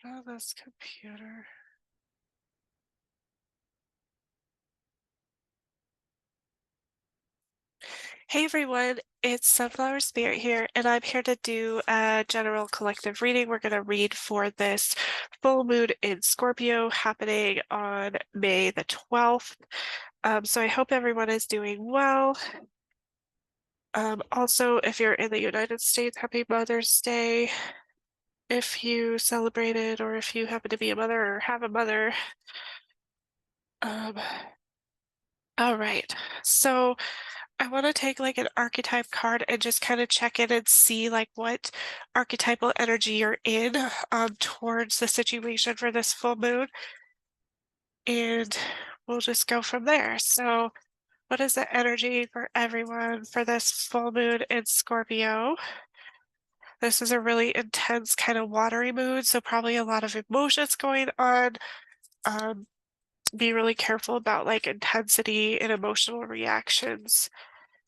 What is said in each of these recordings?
Oh, this computer. Hey everyone, it's Sunflower Spirit here, and I'm here to do a general collective reading. We're going to read for this full moon in Scorpio happening on May the 12th. So I hope everyone is doing well. Also, if you're in the United States, happy Mother's Day. If you celebrate it, or if you happen to be a mother or have a mother. Um, all right, so I want to take like an archetype card and just kind of check in and see like what archetypal energy you're in towards the situation for this full moon. And we'll just go from there. So what is the energy for everyone for this full moon in Scorpio? This is a really intense kind of watery mood, so probably a lot of emotions going on. Be really careful about like intensity and emotional reactions.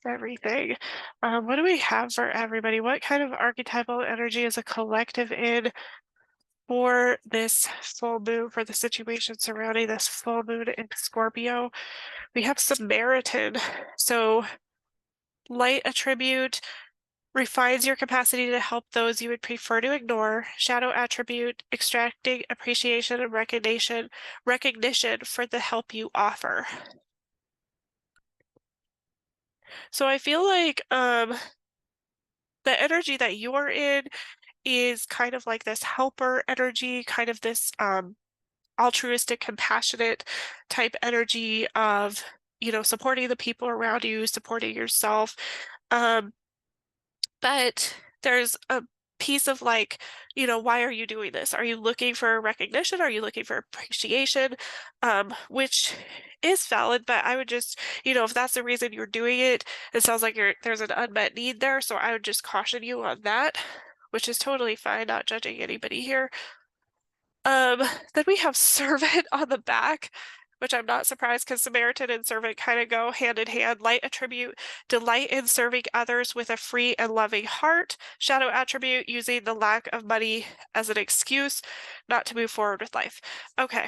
Everything. What do we have for everybody? What kind of archetypal energy is a collective in for this full moon, for the situation surrounding this full moon in Scorpio? We have Samaritan. So light attribute refines your capacity to help those you would prefer to ignore. Shadow attribute, extracting appreciation and recognition for the help you offer. So I feel like the energy that you are in is kind of like this helper energy, kind of this altruistic, compassionate type energy of, supporting the people around you, supporting yourself. But there's a piece of like, why are you doing this? Are you looking for recognition? Are you looking for appreciation? Which is valid, but I would just, if that's the reason you're doing it, it sounds like there's an unmet need there. So I would just caution you on that, which is totally fine, not judging anybody here. Then we have servant on the back, which I'm not surprised because Samaritan and servant kind of go hand in hand. Light attribute, delight in serving others with a free and loving heart. Shadow attribute, using the lack of money as an excuse not to move forward with life. Okay.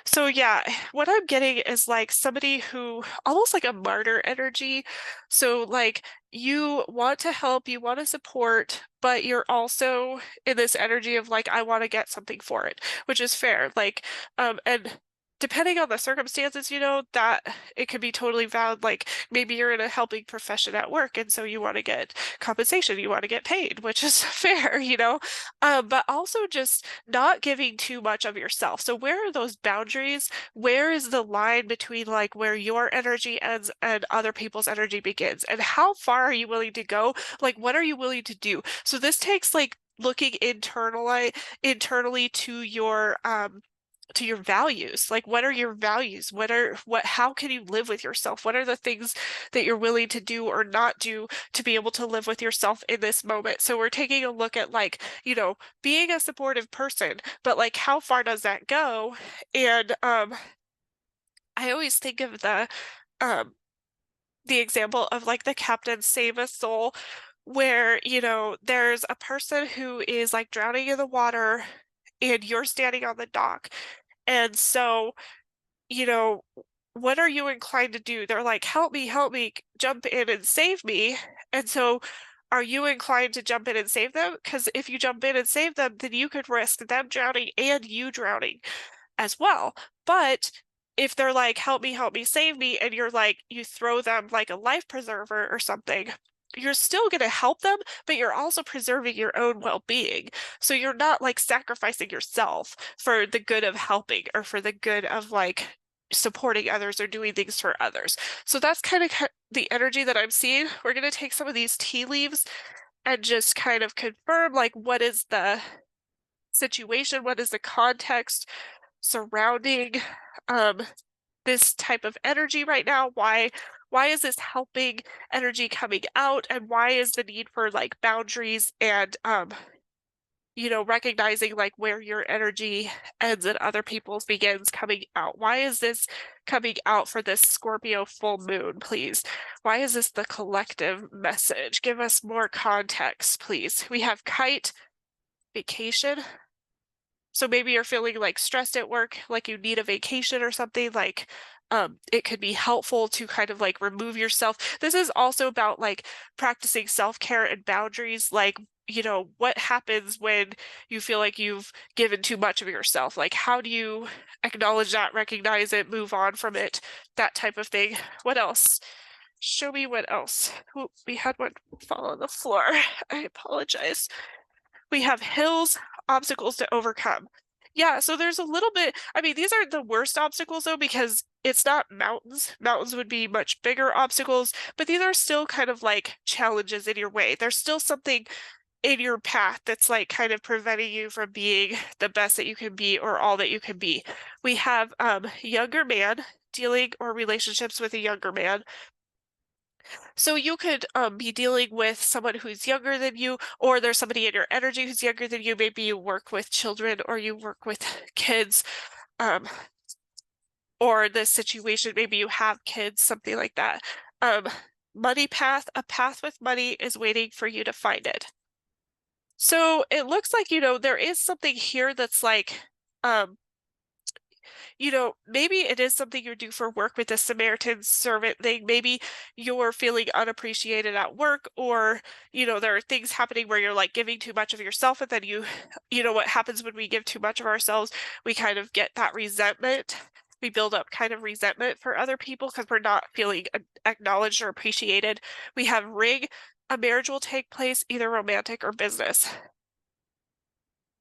So yeah, what I'm getting is like somebody who almost like a martyr energy. So like you want to help, you want to support, but you're also in this energy of like, I want to get something for it, which is fair. Like, and depending on the circumstances, that it could be totally valid. Like maybe you're in a helping profession at work, and so you want to get compensation, you want to get paid, which is fair, but also just not giving too much of yourself. So where are those boundaries? Where is the line between like where your energy ends and other people's energy begins? And how far are you willing to go? Like what are you willing to do? So this takes like looking internally to your values. Like what are your values? How can you live with yourself? What are the things that you're willing to do or not do to be able to live with yourself in this moment? So we're taking a look at like, being a supportive person, but like how far does that go? And I always think of the example of like the Captain Save a Soul, where, there's a person who is like drowning in the water and you're standing on the dock. And so, you know, what are you inclined to do? They're like, help me, jump in and save me. And so, are you inclined to jump in and save them? Because if you jump in and save them, then you could risk them drowning and you drowning as well. But if they're like, help me, save me, and you're like, you throw them like a life preserver or something, you're still going to help them, but you're also preserving your own well-being. So you're not like sacrificing yourself for the good of helping or for the good of like supporting others or doing things for others. So that's kind of the energy that I'm seeing. We're going to take some of these tea leaves and just kind of confirm like what is the situation, what is the context surrounding this type of energy right now. Why is this helping energy coming out, and why is the need for like boundaries and recognizing like where your energy ends and other people's begins coming out? Why is this coming out for this Scorpio full moon, please? Why is this the collective message? Give us more context, please. We have kite, vacation, So maybe you're feeling like stressed at work, like you need a vacation or something, like it could be helpful to kind of like remove yourself. This is also about like practicing self-care and boundaries, like, what happens when you feel like you've given too much of yourself? Like, how do you acknowledge that, recognize it, move on from it, that type of thing? What else? Show me what else. Ooh, we had one fall on the floor. I apologize. We have hills, obstacles to overcome. Yeah, so there's a little bit, I mean, these aren't the worst obstacles though, because it's not mountains. Mountains would be much bigger obstacles, but these are still kind of like challenges in your way. There's still something in your path that's like kind of preventing you from being the best that you can be or all that you can be. We have younger man, dealing or relationships with a younger man. So you could be dealing with someone who's younger than you, or there's somebody in your energy who's younger than you. Maybe you work with children or you work with kids, um, or this situation, maybe you have kids, something like that. Um, Money path, a path with money is waiting for you to find it. So it looks like, there is something here that's like, um, maybe it is something you do for work with the Samaritan servant thing. Maybe you're feeling unappreciated at work, or, there are things happening where you're like giving too much of yourself, and then what happens when we give too much of ourselves, we kind of get that resentment. We build up kind of resentment for other people because we're not feeling acknowledged or appreciated. We have ring, a marriage will take place, either romantic or business.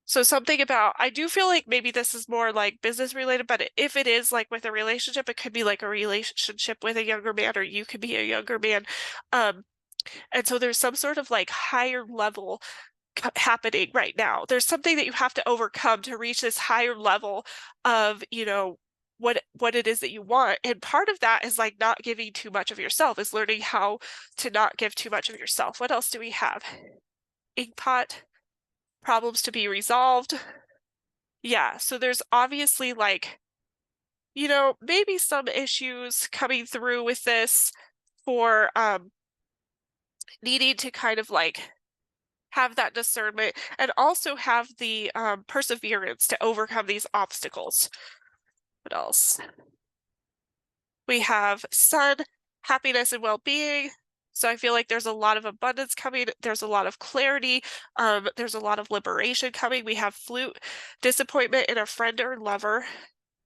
So something about, I do feel like maybe this is more like business related, but if it is like with a relationship, it could be like a relationship with a younger man, or you could be a younger man. Um, and so there's some sort of like higher level happening right now. There's something that you have to overcome to reach this higher level of, what it is that you want. And part of that is like not giving too much of yourself, is learning how to not give too much of yourself. What else do we have? Inkpot, problems to be resolved. Yeah, so there's obviously like, maybe some issues coming through with this for needing to kind of like have that discernment and also have the perseverance to overcome these obstacles. What else? We have sun, happiness and well-being. So I feel like there's a lot of abundance coming. There's a lot of clarity. There's a lot of liberation coming. We have flute, disappointment in a friend or lover.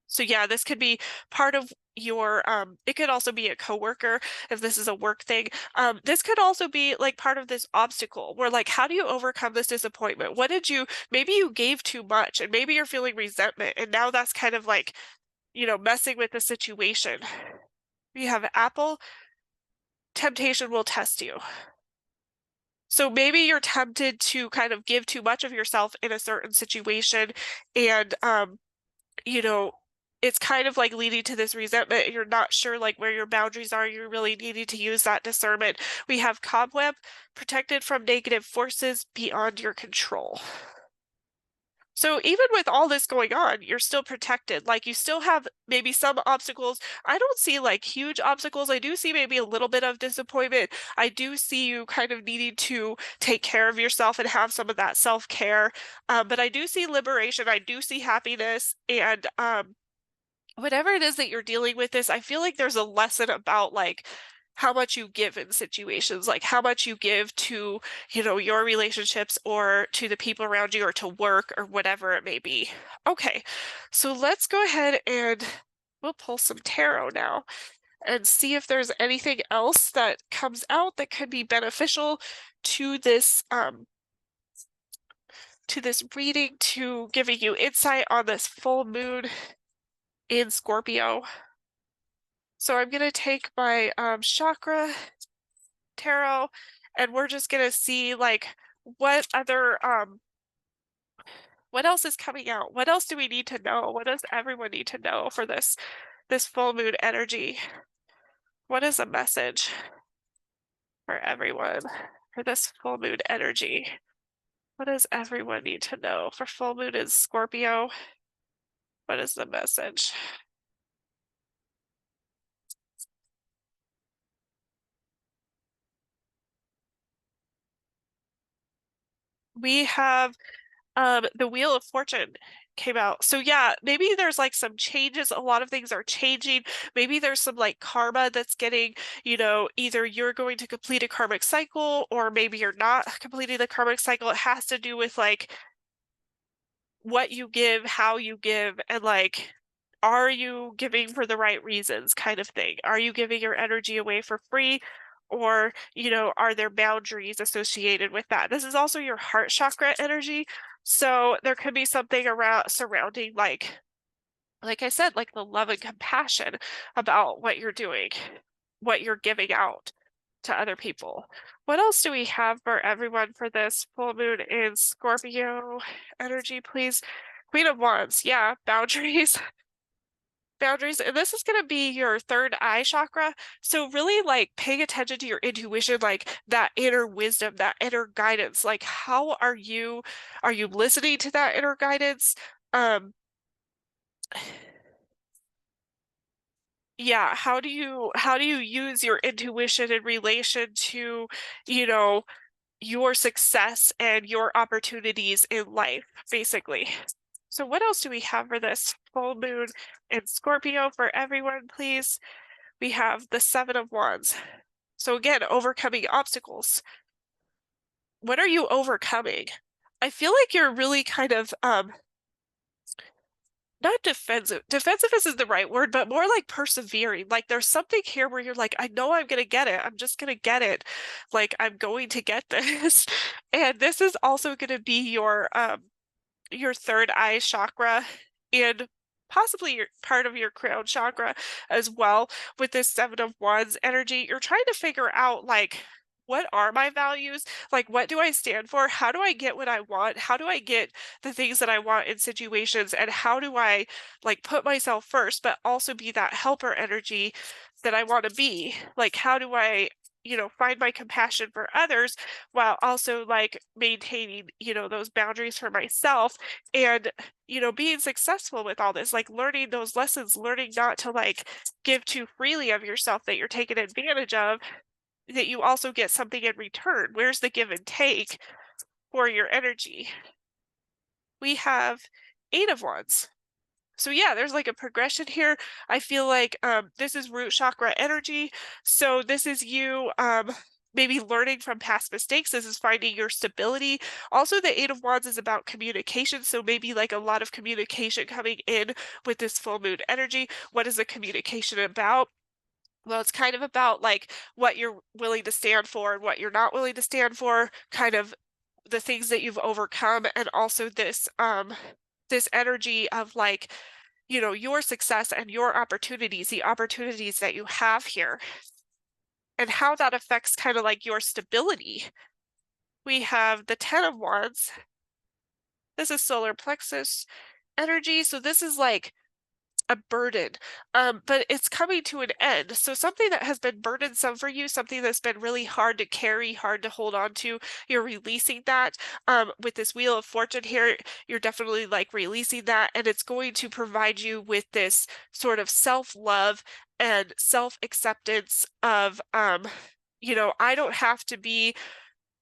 So yeah, this could be part of your it could also be a coworker if this is a work thing. This could also be like part of this obstacle where like, how do you overcome this disappointment? What did you, maybe you gave too much and maybe you're feeling resentment, and now that's kind of like, messing with the situation. You have apple, temptation will test you. So maybe you're tempted to kind of give too much of yourself in a certain situation, and you know, it's kind of like leading to this resentment. You're not sure like where your boundaries are. You're really needing to use that discernment. We have cobweb, protected from negative forces beyond your control. So even with all this going on, you're still protected. Like you still have maybe some obstacles. I don't see like huge obstacles. I do see maybe a little bit of disappointment. I do see you kind of needing to take care of yourself and have some of that self-care. But I do see liberation. I do see happiness, and whatever it is that you're dealing with this, I feel like there's a lesson about like how much you give in situations, like how much you give to, your relationships or to the people around you or to work or whatever it may be. Okay, so let's go ahead and we'll pull some tarot now and see if there's anything else that comes out that could be beneficial to this reading, to giving you insight on this full moon in Scorpio. So I'm going to take my Chakra Tarot, and we're just going to see like what other what else is coming out? What else do we need to know? What does everyone need to know for this full moon energy? What is a message for everyone for this full moon energy? What does everyone need to know for full moon in Scorpio? What is the message? We have the Wheel of Fortune came out. So yeah, maybe there's like some changes. A lot of things are changing. Maybe there's some like karma that's getting, either you're going to complete a karmic cycle or maybe you're not completing the karmic cycle. It has to do with like what you give, how you give, and like, are you giving for the right reasons kind of thing? Are you giving your energy away for free? Or, are there boundaries associated with that? This is also your heart chakra energy. So there could be something around surrounding like I said, like the love and compassion about what you're doing, what you're giving out to other people. What else do we have for everyone for this full moon in Scorpio energy, please? Queen of Wands, yeah, boundaries. Boundaries, and this is going to be your third eye chakra. So really like paying attention to your intuition, like that inner wisdom, that inner guidance. Like how are you listening to that inner guidance? Um yeah, how do you use your intuition in relation to, you know, your success and your opportunities in life, basically. So what else do we have for this full moon in Scorpio for everyone, please? We have the Seven of Wands. So again, overcoming obstacles. What are you overcoming? I feel like you're really kind of not defensive. Defensive isn't the right word, but more like persevering. Like there's something here where you're like, I know I'm gonna get it. I'm just gonna get it. Like I'm going to get this. And this is also gonna be your third eye chakra and possibly your part of your crown chakra as well with this Seven of Wands energy. You're trying to figure out like what are my values? Like what do I stand for? How do I get what I want? How do I get the things that I want in situations? And how do I like put myself first, but also be that helper energy that I want to be? Like how do I find my compassion for others while also like maintaining, those boundaries for myself and, being successful with all this, like learning those lessons, learning not to like give too freely of yourself that you're taken advantage of, that you also get something in return. Where's the give and take for your energy? We have Eight of Wands. So yeah, there's like a progression here. I feel like this is root chakra energy. So this is you maybe learning from past mistakes. This is finding your stability. Also, the Eight of Wands is about communication. So maybe like a lot of communication coming in with this full moon energy. What is the communication about? Well, it's kind of about like what you're willing to stand for and what you're not willing to stand for, kind of the things that you've overcome, and also this energy of like your success and your opportunities, the opportunities that you have here, and how that affects kind of like your stability. We have the Ten of Wands. This is solar plexus energy. So this is like a burden, but it's coming to an end. So something that has been burdensome for you, something that's been really hard to carry, hard to hold on to, you're releasing that. With this Wheel of Fortune here, you're definitely like releasing that, and it's going to provide you with this sort of self-love and self-acceptance of, I don't have to be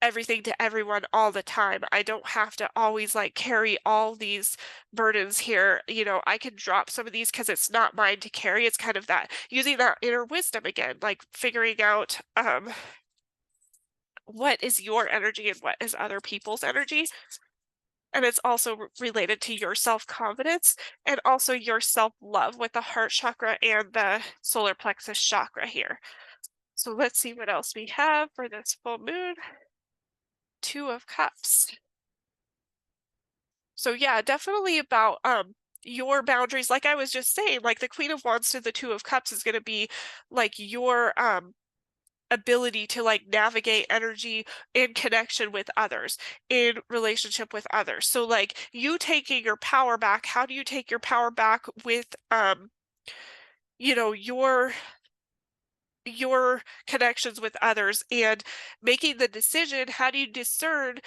everything to everyone all the time. I don't have to always like carry all these burdens here. I can drop some of these because it's not mine to carry. It's kind of that using that inner wisdom again, like figuring out what is your energy and what is other people's energy. And it's also related to your self-confidence and also your self-love with the heart chakra and the solar plexus chakra here. So let's see what else we have for this full moon. Two of Cups. So yeah, definitely about your boundaries. Like I was just saying, like the Queen of Wands to the Two of Cups is going to be like your ability to like navigate energy in connection with others, in relationship with others. So like you taking your power back. How do you take your power back with your connections with others and making the decision? How do you discern,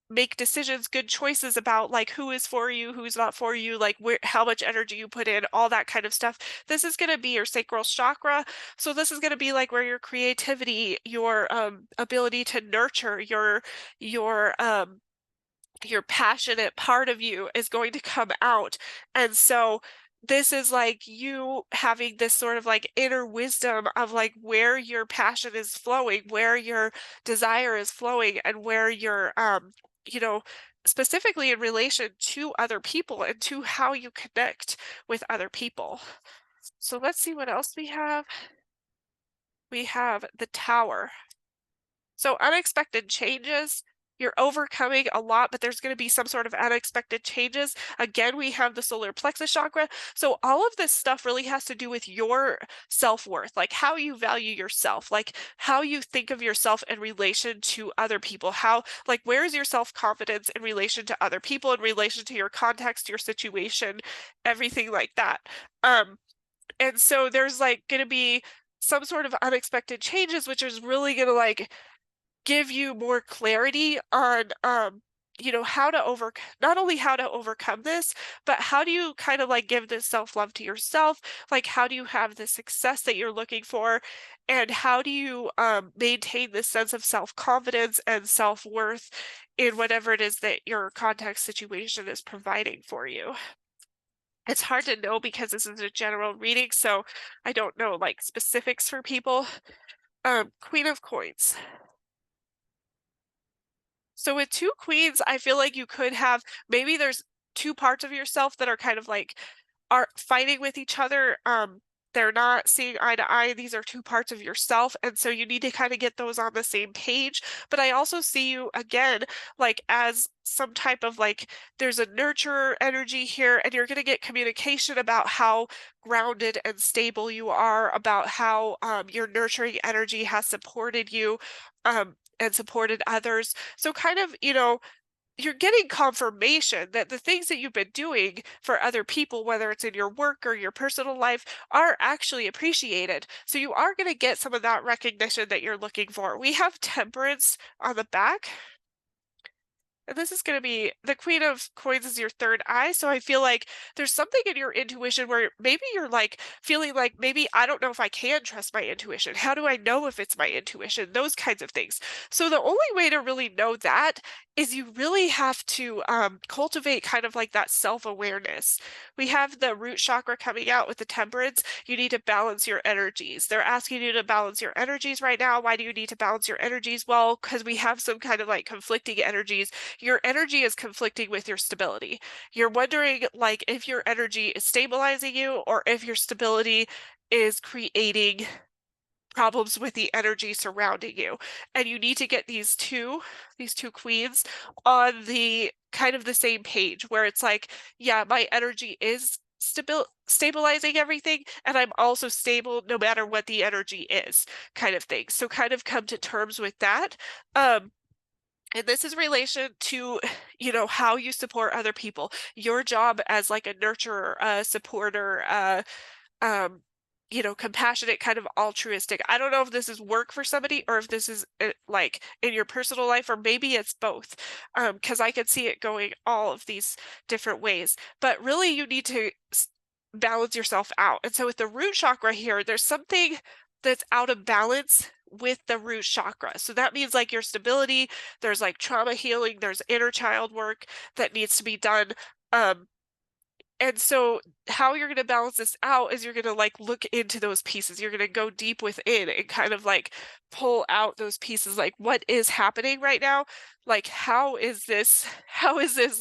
make decisions, good choices about like who is for you, who's not for you, like how much energy you put in, all that kind of stuff. This is going to be your sacral chakra. So this is going to be like where your creativity, your ability to nurture, your your passionate part of you is going to come out. And so this is like you having this sort of like inner wisdom of like where your passion is flowing, where your desire is flowing, and where your you know, specifically in relation to other people and to how you connect with other people. So let's see what else we have. We have the Tower. So unexpected changes, you're overcoming a lot, but there's going to be some sort of unexpected changes. Again, we have the solar plexus chakra. So all of this stuff really has to do with your self-worth, like how you value yourself, like how you think of yourself in relation to other people, how, like, where's your self-confidence in relation to other people, in relation to your context, your situation, everything like that. And so there's like going to be some sort of unexpected changes, which is really going to like give you more clarity on how to not only how to overcome this, but how do you kind of like give this self-love to yourself, like how do you have the success that you're looking for, and how do you maintain this sense of self-confidence and self-worth in whatever it is that your context situation is providing for you. It's hard to know because this is a general reading, so I don't know like specifics for people. Queen of Coins. So with two queens, I feel like you could have, maybe there's two parts of yourself that are kind of like are fighting with each other. They're not seeing eye to eye. These are two parts of yourself, and so you need to kind of get those on the same page. But I also see you again like as some type of like there's a nurture energy here, and you're going to get communication about how grounded and stable you are, about how your nurturing energy has supported you and supported others. So kind of, you're getting confirmation that the things that you've been doing for other people, whether it's in your work or your personal life, are actually appreciated. So you are going to get some of that recognition that you're looking for. We have Temperance on the back. And this is going to be the Queen of Coins is your third eye. So I feel like there's something in your intuition where maybe you're like feeling like maybe I don't know if I can trust my intuition. How do I know if it's my intuition? Those kinds of things. So the only way to really know that is you really have to cultivate kind of like that self-awareness. We have the root chakra coming out with the Temperance. You need to balance your energies. They're asking you to balance your energies right now. Why do you need to balance your energies? Well, because we have some kind of like conflicting energies. Your energy is conflicting with your stability. You're wondering like if your energy is stabilizing you or if your stability is creating problems with the energy surrounding you. And you need to get these two queens on the kind of the same page where it's like, yeah, my energy is stabilizing everything, and I'm also stable no matter what the energy is, kind of thing. So kind of come to terms with that. And this is relation to, how you support other people, your job as like a nurturer, a supporter, um, compassionate, kind of altruistic. I don't know if this is work for somebody or if this is like in your personal life, or maybe it's both. Because I could see it going all of these different ways. But really, you need to balance yourself out. And so with the root chakra here, there's something that's out of balance with the root chakra. So that means like your stability, there's like trauma healing, there's inner child work that needs to be done. And so how you're going to balance this out is you're going to like look into those pieces. You're going to go deep within and kind of like pull out those pieces, like what is happening right now? Like how is this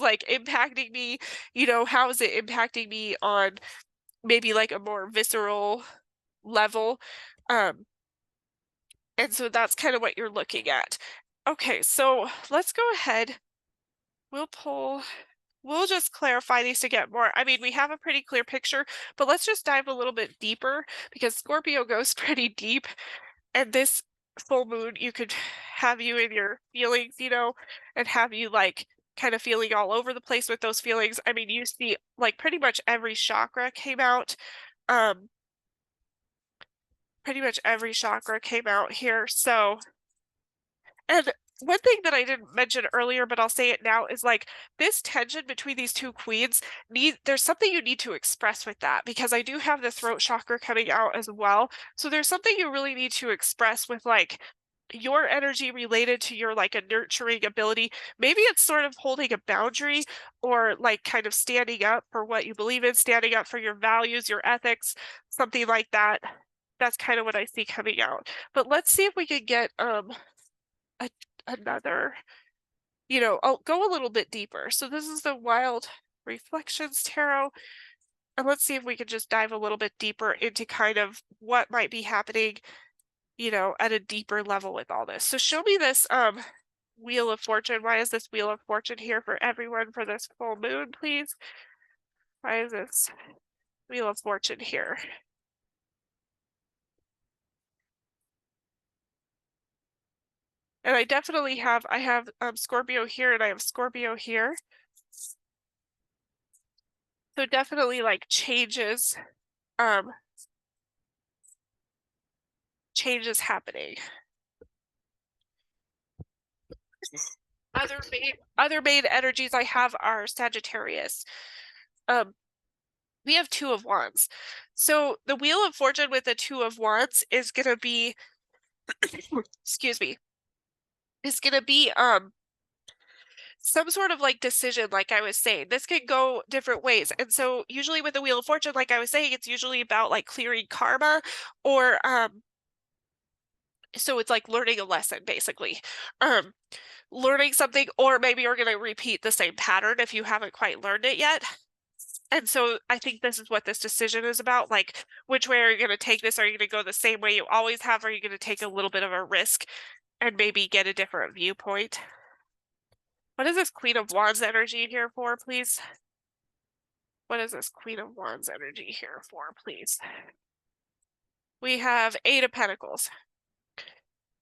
like impacting me? How is it impacting me on maybe like a more visceral level? Um, and so that's kind of what you're looking at. Okay, so let's go ahead. We'll just clarify these to get more. I mean, we have a pretty clear picture, but let's just dive a little bit deeper because Scorpio goes pretty deep. And this full moon, you could have you in your feelings, and have you like kind of feeling all over the place with those feelings. I mean, you see like pretty much every chakra came out. Um, pretty much every chakra came out here. So, and one thing that I didn't mention earlier, but I'll say it now, is like this tension between these two queens there's something you need to express with that, because I do have the throat chakra coming out as well. So there's something you really need to express with like your energy related to your like a nurturing ability. Maybe it's sort of holding a boundary or like kind of standing up for what you believe in, standing up for your values, your ethics, something like that. That's kind of what I see coming out. But let's see if we can get another, I'll go a little bit deeper. So this is the Wild Reflections Tarot. And let's see if we can just dive a little bit deeper into kind of what might be happening, at a deeper level with all this. So show me this Wheel of Fortune. Why is this Wheel of Fortune here for everyone for this full moon, please? Why is this Wheel of Fortune here? And I definitely have, Scorpio here and I have Scorpio here. So definitely like changes happening. Other main energies I have are Sagittarius. We have Two of Wands. So the Wheel of Fortune with the Two of Wands is gonna be excuse me, is gonna be some sort of like decision, like I was saying. This could go different ways. And so usually with the Wheel of Fortune, like I was saying, it's usually about like clearing karma or so it's like learning a lesson basically. Learning something, or maybe you're going to repeat the same pattern if you haven't quite learned it yet. And so I think this is what this decision is about. Like, which way are you going to take this? Are you going to go the same way you always have? Or are you going to take a little bit of a risk and maybe get a different viewpoint? What is this Queen of Wands energy here for, please? What is this Queen of Wands energy here for, please? We have Eight of Pentacles.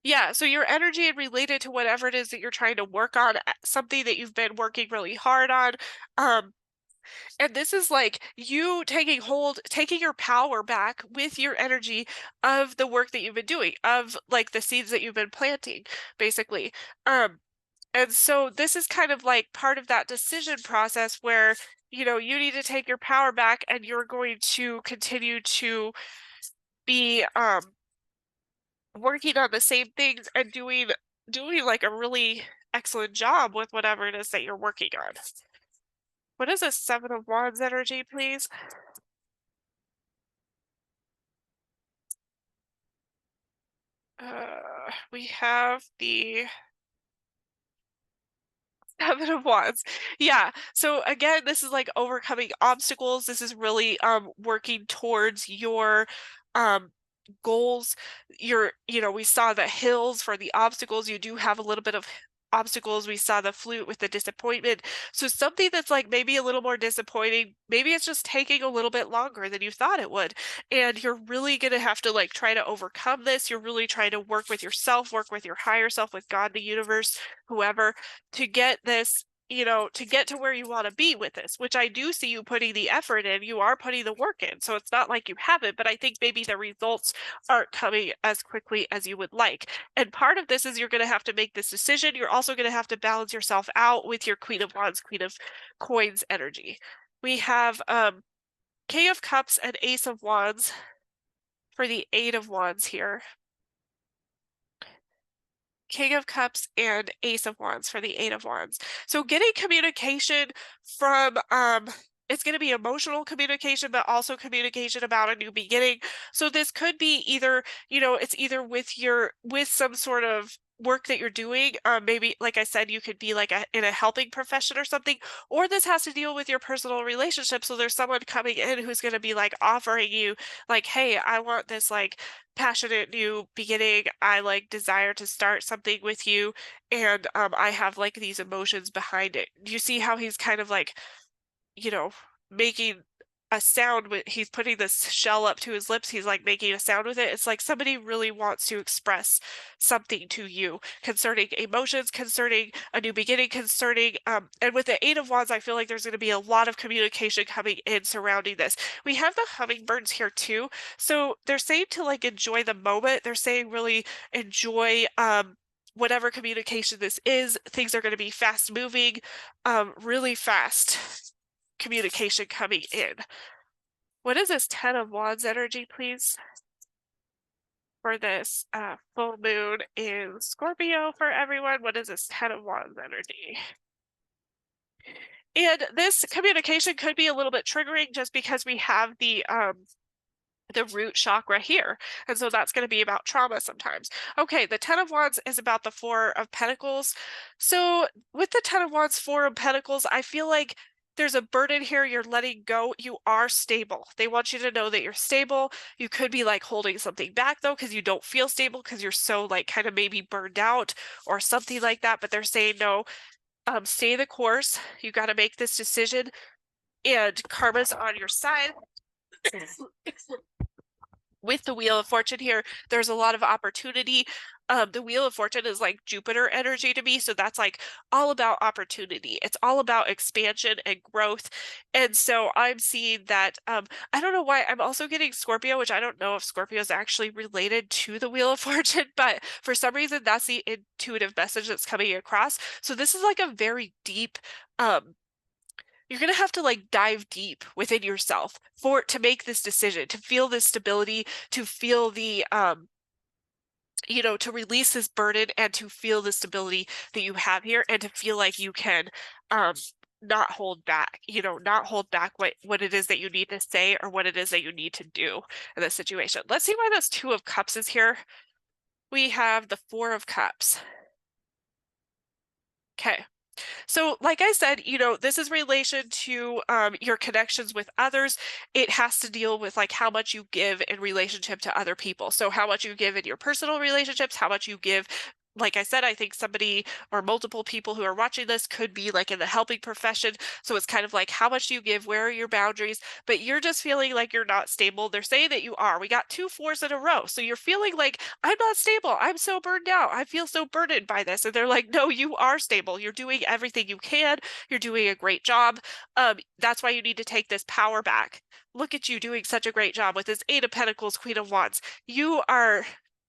Yeah, so your energy related to whatever it is that you're trying to work on, something that you've been working really hard on. And this is like you taking your power back with your energy of the work that you've been doing, of like the seeds that you've been planting, basically. And so this is kind of like part of that decision process where, you need to take your power back and you're going to continue to be working on the same things and doing like a really excellent job with whatever it is that you're working on. What is a Seven of Wands energy, please? We have the Seven of Wands. Yeah. So again, this is like overcoming obstacles. This is really working towards your goals. We saw the hills for the obstacles. You do have a little bit of obstacles. We saw the flute with the disappointment. So something that's like maybe a little more disappointing, maybe it's just taking a little bit longer than you thought it would. And you're really going to have to like try to overcome this. You're really trying to work with yourself, work with your higher self, with God, the universe, whoever, to get this, to get to where you want to be with this, which I do see you putting the effort in. You are putting the work in. So it's not like you haven't, but I think maybe the results aren't coming as quickly as you would like. And part of this is you're going to have to make this decision. You're also going to have to balance yourself out with your Queen of Wands, Queen of Coins energy. We have King of Cups and Ace of Wands for the Eight of Wands here. King of Cups and Ace of Wands for the Eight of Wands. So getting communication from it's going to be emotional communication, but also communication about a new beginning. So this could be either, it's either with some sort of work that you're doing. Maybe, like I said, you could be like in a helping profession or something, or this has to deal with your personal relationship. So there's someone coming in who's going to be like offering you like, hey, I want this like passionate new beginning. I like desire to start something with you, and I have like these emotions behind it. Do you see how he's kind of like, making a sound with, he's putting this shell up to his lips, he's like making a sound with it. It's like somebody really wants to express something to you concerning emotions, concerning a new beginning, concerning and with the Eight of Wands, I feel like there's going to be a lot of communication coming in surrounding this. We have the hummingbirds here too. So they're saying to like enjoy the moment. They're saying really enjoy whatever communication this is. Things are going to be fast moving, really fast communication coming in. What is this Ten of Wands energy, please? for this full moon in Scorpio for everyone. What is this 10 of Wands energy? And this communication could be a little bit triggering just because we have the root chakra here. And so that's going to be about trauma sometimes. Okay, the 10 of Wands is about the 4 of Pentacles. So with the 10 of Wands, 4 of Pentacles, I feel like there's a burden here you're letting go. You are stable. They want you to know that you're stable. You could be like holding something back though, because you don't feel stable because you're so like kind of maybe burned out or something like that. But they're saying, no, stay the course. You got to make this decision and karma's on your side. With the Wheel of Fortune here, there's a lot of opportunity. The Wheel of Fortune is like Jupiter energy to me. So that's like all about opportunity. It's all about expansion and growth. And so I'm seeing that, I don't know why I'm also getting Scorpio, which I don't know if Scorpio is actually related to the Wheel of Fortune, but for some reason that's the intuitive message that's coming across. So this is like a very deep, you're going to have to like dive deep within yourself to make this decision, to feel this stability, to feel the to release this burden and to feel the stability that you have here and to feel like you can not hold back, not hold back what it is that you need to say or what it is that you need to do in this situation. Let's see why this 2 of Cups is here. We have the 4 of Cups. Okay. So like I said, this is relation to your connections with others. It has to deal with like how much you give in relationship to other people. So how much you give in your personal relationships, how much you give. Like I said, I think somebody or multiple people who are watching this could be like in the helping profession. So it's kind of like how much do you give? Where are your boundaries? But you're just feeling like you're not stable. They're saying that you are. We got 2 4s in a row. So you're feeling like I'm not stable. I'm so burned out. I feel so burdened by this. And they're like, no, you are stable. You're doing everything you can. You're doing a great job. That's why you need to take this power back. Look at you doing such a great job with this 8 of Pentacles, Queen of Wands. You are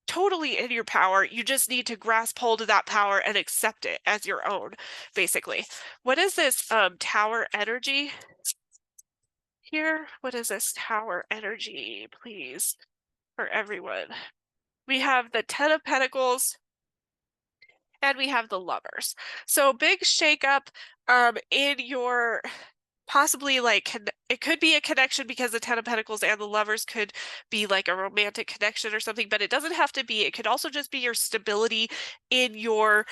totally in your power. You just need to grasp hold of that power and accept it as your own, basically. What is this tower energy here? What is this tower energy, please, for everyone? We have the 10 of Pentacles and we have the Lovers. So big shakeup in your possibly like it could be a connection because the 10 of Pentacles and the Lovers could be like a romantic connection or something, but it doesn't have to be. It could also just be your stability in your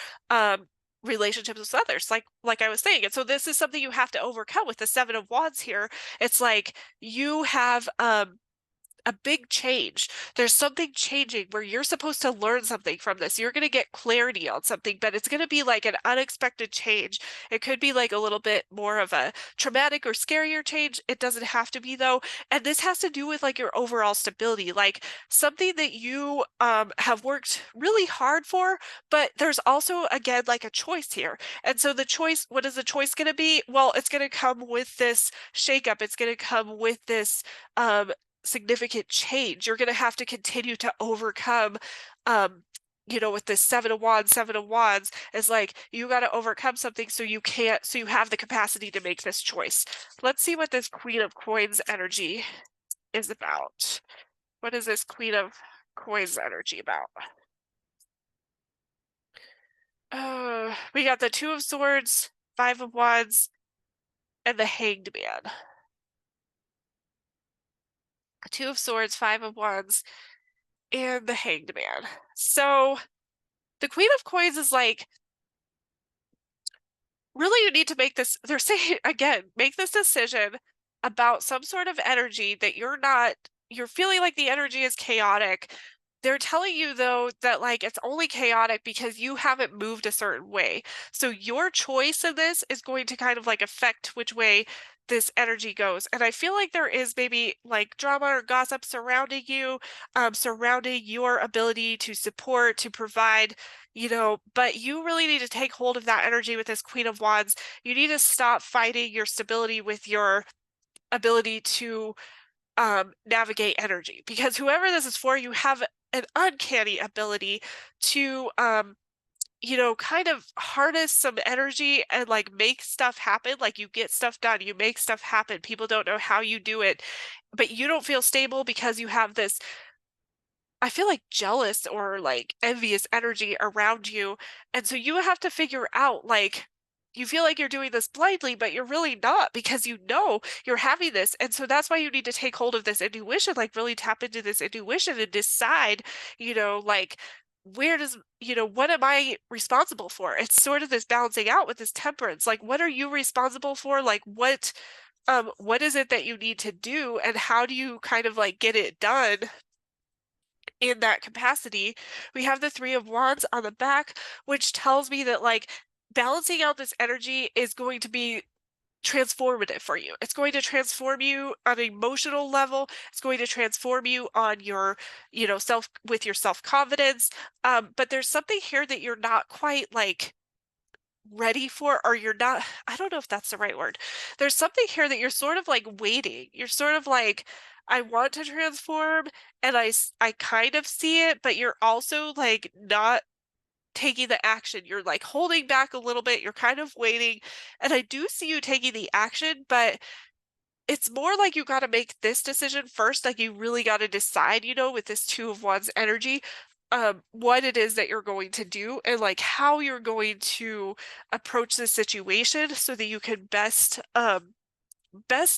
relationships with others, like I was saying. And so this is something you have to overcome with the 7 of Wands here. It's like you have a big change. There's something changing where you're supposed to learn something from this. You're going to get clarity on something, but it's going to be like an unexpected change. It could be like a little bit more of a traumatic or scarier change. It doesn't have to be though. And this has to do with like your overall stability, like something that you have worked really hard for, but there's also again like a choice here. And so the choice, what is the choice going to be? Well, it's going to come with this shakeup. It's going to come with this significant change. You're going to have to continue to overcome with this 7 of Wands is like you got to overcome something so you have the capacity to make this choice. Let's see what this Queen of Coins energy is about. What is this Queen of Coins energy about? We got the 2 of Swords, 5 of Wands, and the Hanged Man. 2 of Swords, 5 of Wands, and the Hanged Man. So the Queen of Coins is like, really you need to make this, they're saying again, make this decision about some sort of energy that you're feeling like the energy is chaotic. They're telling you though that like it's only chaotic because you haven't moved a certain way. So your choice in this is going to kind of like affect which way this energy goes. And I feel like there is maybe like drama or gossip surrounding you, surrounding your ability to support, to provide, but you really need to take hold of that energy with this Queen of Wands. You need to stop fighting your stability with your ability to navigate energy, because whoever this is for, you have an uncanny ability to kind of harness some energy and like make stuff happen. Like you get stuff done, you make stuff happen. People don't know how you do it, but you don't feel stable because you have this I feel like jealous or like envious energy around you. And so you have to figure out like you feel like you're doing this blindly, but you're really not because you know you're having this. And so that's why you need to take hold of this intuition, like really tap into this intuition and decide, like where does, what am I responsible for? It's sort of this balancing out with this temperance. Like, what are you responsible for? Like, what is it that you need to do and how do you kind of like get it done in that capacity? We have the Three of Wands on the back, which tells me that like balancing out this energy is going to be transformative for you. It's going to transform you on an emotional level. It's going to transform you on your, with your self-confidence. But there's something here that you're not quite like ready for, or you're not, I don't know if that's the right word. There's something here that you're sort of like waiting. You're sort of like, I want to transform and I kind of see it, but you're also like not taking the action. You're like holding back a little bit. You're kind of waiting. And I do see you taking the action, but it's more like you got to make this decision first. Like you really got to decide, with this Two of Wands energy, what it is that you're going to do and like how you're going to approach the situation so that you can best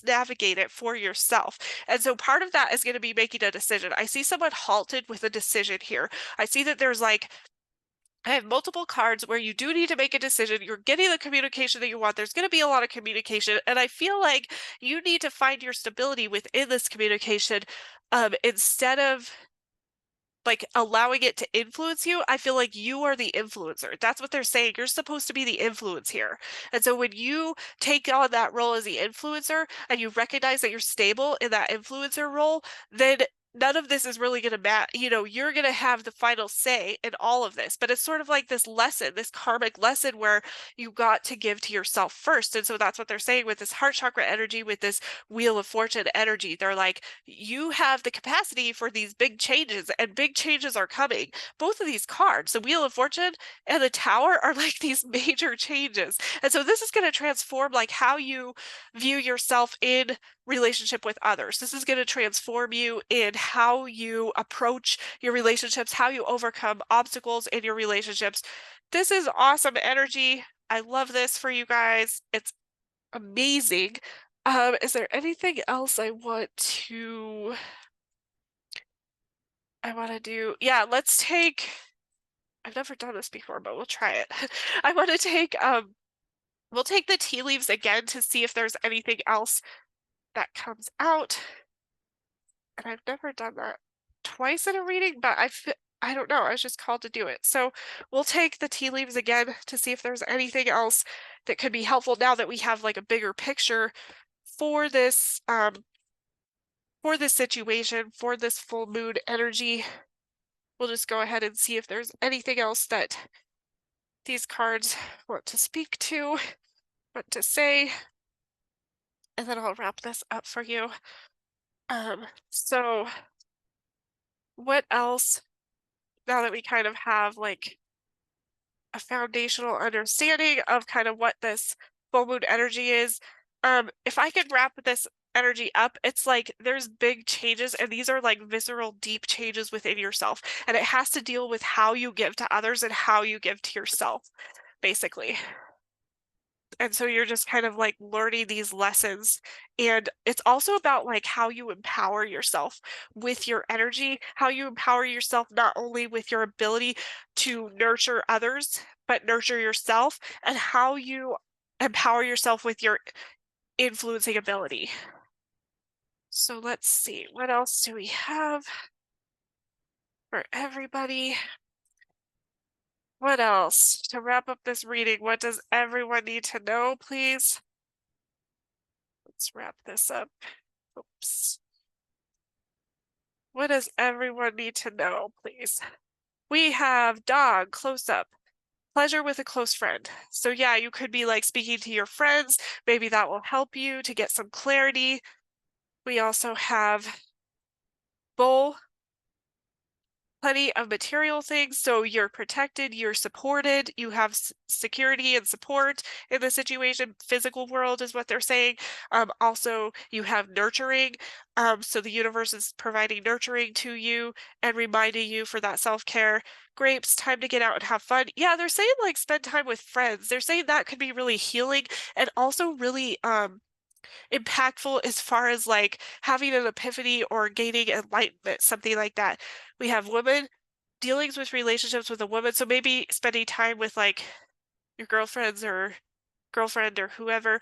navigate it for yourself. And so part of that is going to be making a decision. I see someone halted with a decision here. I see that there's like I have multiple cards where you do need to make a decision. You're getting the communication that you want. There's going to be a lot of communication. And I feel like you need to find your stability within this communication, instead of like allowing it to influence you. I feel like you are the influencer. That's what they're saying. You're supposed to be the influence here. And so when you take on that role as the influencer and you recognize that you're stable in that influencer role, then none of this is really going to matter. You're going to have the final say in all of this. But it's sort of like this lesson, this karmic lesson where you got to give to yourself first. And so that's what they're saying with this heart chakra energy, with this Wheel of Fortune energy. They're like, you have the capacity for these big changes, and big changes are coming. Both of these cards, the Wheel of Fortune and the Tower, are like these major changes. And so this is going to transform like how you view yourself in relationship with others. This is going to transform you in how you approach your relationships, how you overcome obstacles in your relationships. This is awesome energy. I love this for you guys. It's amazing. Is there anything else I want to do? Yeah, let's take, I've never done this before, but we'll try it. I want to take, we'll take the tea leaves again to see if there's anything else that comes out. And I've never done that twice in a reading, but I don't know, I was just called to do it. So we'll take the tea leaves again to see if there's anything else that could be helpful now that we have like a bigger picture for this situation, for this full moon energy. We'll just go ahead and see if there's anything else that these cards want to speak to, want to say, and then I'll wrap this up for you. So what else, now that we kind of have like a foundational understanding of kind of what this full moon energy is, if I could wrap this energy up, it's like there's big changes, and these are like visceral, deep changes within yourself, and it has to deal with how you give to others and how you give to yourself, basically. And so you're just kind of like learning these lessons, and it's also about like how you empower yourself with your energy, how you empower yourself not only with your ability to nurture others, but nurture yourself, and how you empower yourself with your influencing ability. So let's see, what else do we have for everybody? What else? To wrap up this reading, what does everyone need to know, please? Let's wrap this up. Oops. What does everyone need to know, please? We have dog, close up, pleasure with a close friend. So yeah, you could be like speaking to your friends. Maybe that will help you to get some clarity. We also have bull, plenty of material things, so you're protected, you're supported, you have security and support in the situation. Physical world is what they're saying. Also, you have nurturing. So the universe is providing nurturing to you and reminding you for that self-care. Grapes, time to get out and have fun. Yeah, they're saying like spend time with friends. They're saying that could be really healing and also really impactful as far as like having an epiphany or gaining enlightenment, something like that. We have women, dealings with relationships with a woman. So maybe spending time with like your girlfriends or girlfriend or whoever.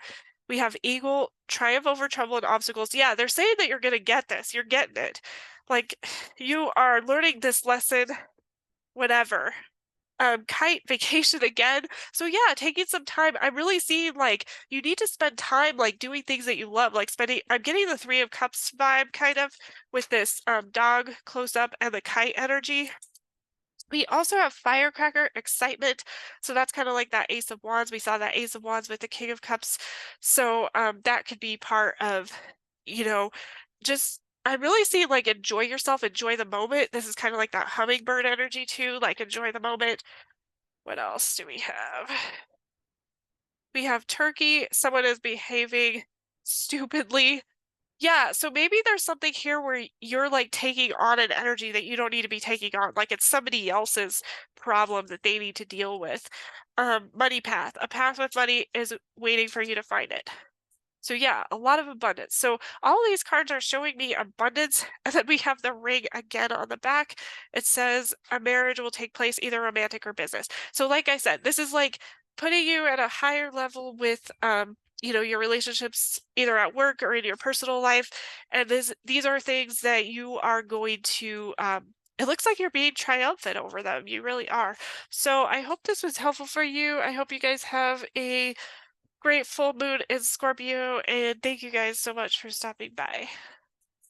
We have eagle, triumph over trouble and obstacles. Yeah, they're saying that you're going to get this. You're getting it. Like you are learning this lesson, whatever. Kite vacation again. So yeah, taking some time. I'm really seeing like you need to spend time like doing things that you love, like spending. I'm getting the Three of Cups vibe kind of with this dog close up and the kite energy. We also have firecracker, excitement. So that's kind of like that Ace of Wands. We saw that Ace of Wands with the King of Cups. So that could be part of, you know, just I really see like enjoy yourself, enjoy the moment. This is kind of like that hummingbird energy too, like enjoy the moment. What else do we have? We have Turkey. Someone is behaving stupidly. Yeah, so maybe there's something here where you're like taking on an energy that you don't need to be taking on, like it's somebody else's problem that they need to deal with. Money path. A path with money is waiting for you to find it. So yeah, a lot of abundance. So all these cards are showing me abundance, and then we have the ring again on the back. It says a marriage will take place either romantic or business. So like I said, this is like putting you at a higher level with your relationships either at work or in your personal life. And these are things that you are going to it looks like you're being triumphant over them. You really are. So I hope this was helpful for you. I hope you guys have a great full moon in Scorpio, and thank you guys so much for stopping by.